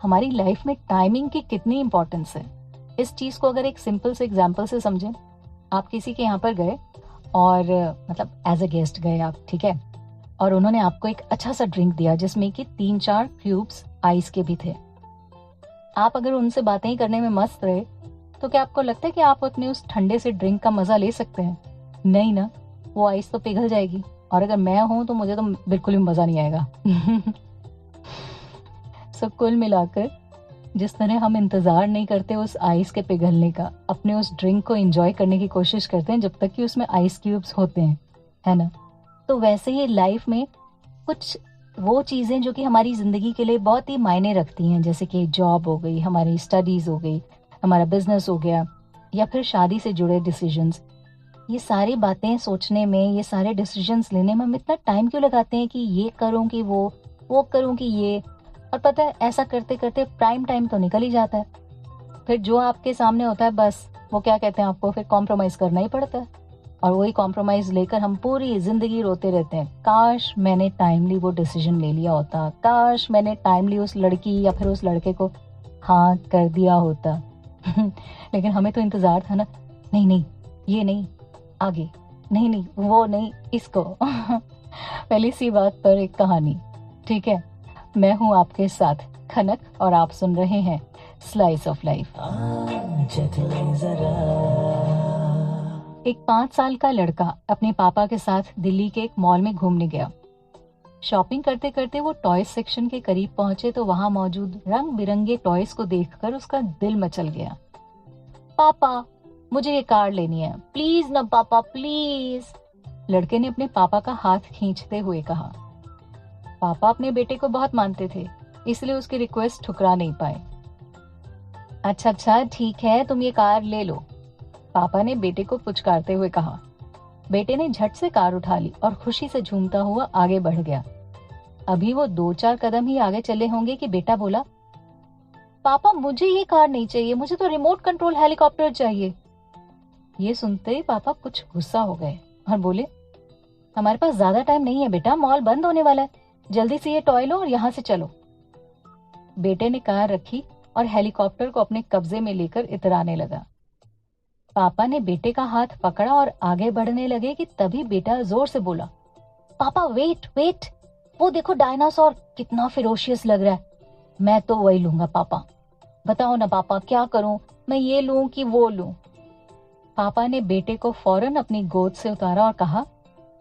हमारी लाइफ में टाइमिंग की कितनी इंपॉर्टेंस है। इस चीज को अगर एक सिंपल से एग्जांपल से समझें, आप किसी के यहाँ पर गए और मतलब एज अ गेस्ट गए आप, ठीक है, और उन्होंने आपको एक अच्छा सा ड्रिंक दिया जिसमें कि 3-4 क्यूब्स आइस के भी थे। आप अगर उनसे बातें ही करने में मस्त रहे तो क्या आपको लगता है कि आप अपने उस ठंडे से ड्रिंक का मजा ले सकते हैं? नहीं ना, वो आइस तो पिघल जाएगी। और अगर मैं हूं तो मुझे तो बिल्कुल भी मजा नहीं आएगा। सो कुल मिलाकर जिस तरह हम इंतजार नहीं करते उस आइस के पिघलने का, अपने उस ड्रिंक को एंजॉय करने की कोशिश करते हैं जब तक कि उसमें आइस क्यूब्स होते हैं, है ना? तो वैसे ही लाइफ में कुछ वो चीजें जो कि हमारी जिंदगी के लिए बहुत ही मायने रखती हैं, जैसे कि जॉब हो गई, हमारी स्टडीज हो गई, हमारा बिजनेस हो गया, या फिर शादी से जुड़े डिसीजंस। ये सारी बातें सोचने में, ये सारे डिसीजंस लेने में हम इतना टाइम क्यों लगाते हैं कि ये करूं कि वो करूं कि ये। और पता है, ऐसा करते करते प्राइम टाइम तो निकल ही जाता है। फिर जो आपके सामने होता है, बस वो क्या कहते हैं, आपको फिर कॉम्प्रोमाइज करना ही पड़ता है। और वही कॉम्प्रोमाइज लेकर हम पूरी जिंदगी रोते रहते हैं, काश मैंने टाइमली वो डिसीजन ले लिया होता, काश मैंने टाइमली उस लड़की या फिर उस लड़के को हाँ कर दिया होता। लेकिन हमें तो इंतजार था ना, नहीं नहीं, ये नहीं, आगे नहीं नहीं, वो नहीं, इसको। पहली सी बात पर एक कहानी, ठीक है। मैं हूं आपके साथ खनक और आप सुन रहे हैं स्लाइस ऑफ लाइफ। एक 5 साल का लड़का अपने पापा के साथ दिल्ली के एक मॉल में घूमने गया। शॉपिंग करते करते वो टॉयज सेक्शन के करीब पहुंचे तो वहां मौजूद रंग बिरंगे टॉयज को देखकर उसका दिल मचल गया। पापा, मुझे ये कार लेनी है, प्लीज ना पापा, प्लीज। लड़के ने अपने पापा का हाथ खींचते हुए कहा। पापा अपने बेटे को बहुत मानते थे, इसलिए उसकी रिक्वेस्ट ठुकरा नहीं पाए। अच्छा अच्छा ठीक है, तुम ये कार ले लो, पापा ने बेटे को पुचकारते हुए कहा। बेटे ने झट से कार उठा ली और खुशी से झूमता हुआ आगे बढ़ गया। अभी वो 2-4 कदम ही आगे चले होंगे कि बेटा बोला, पापा मुझे ये कार नहीं चाहिए, मुझे तो रिमोट कंट्रोल हेलीकॉप्टर चाहिए। ये सुनते ही पापा कुछ गुस्सा हो गए और बोले, हमारे पास ज्यादा टाइम नहीं है बेटा, मॉल बंद होने वाला है, जल्दी से ये टॉय लो और यहाँ से चलो। बेटे ने कार रखी और हेलीकॉप्टर को अपने कब्जे में लेकर इतराने लगा। पापा ने बेटे का हाथ पकड़ा और आगे बढ़ने लगे कि तभी बेटा जोर से बोला, पापा वेट वेट, वो देखो डायनासोर, कितना फिरोशियस लग रहा है। मैं तो वही लूंगा पापा, बताओ ना पापा क्या करूं, मैं ये लूं कि वो लूं। पापा ने बेटे को फौरन अपनी गोद से उतारा और कहा,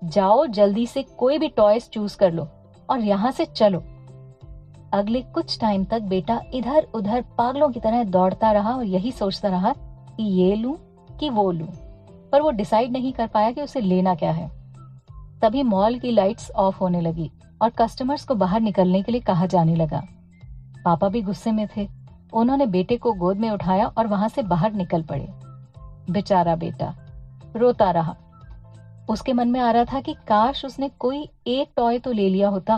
जाओ जल्दी से कोई भी टॉयज चूज कर लो और यहाँ से चलो। अगले कुछ टाइम तक बेटा इधर उधर पागलों की तरह दौड़ता रहा और यही सोचता रहा कि ये लूं कि वो लूं, पर वो डिसाइड नहीं कर पाया कि उसे लेना क्या है। तभी मॉल की लाइट्स ऑफ होने लगी और कस्टमर्स को बाहर निकलने के लिए कहा जाने लगा। पापा भी गुस्से में थे। उन्होंने बेटे को गोद में उठाया और वहां से बाहर निकल पड़े। बेचारा बेटा रोता रहा। उसके मन में आ रहा था कि काश उसने कोई एक टॉय तो ले लिया होता।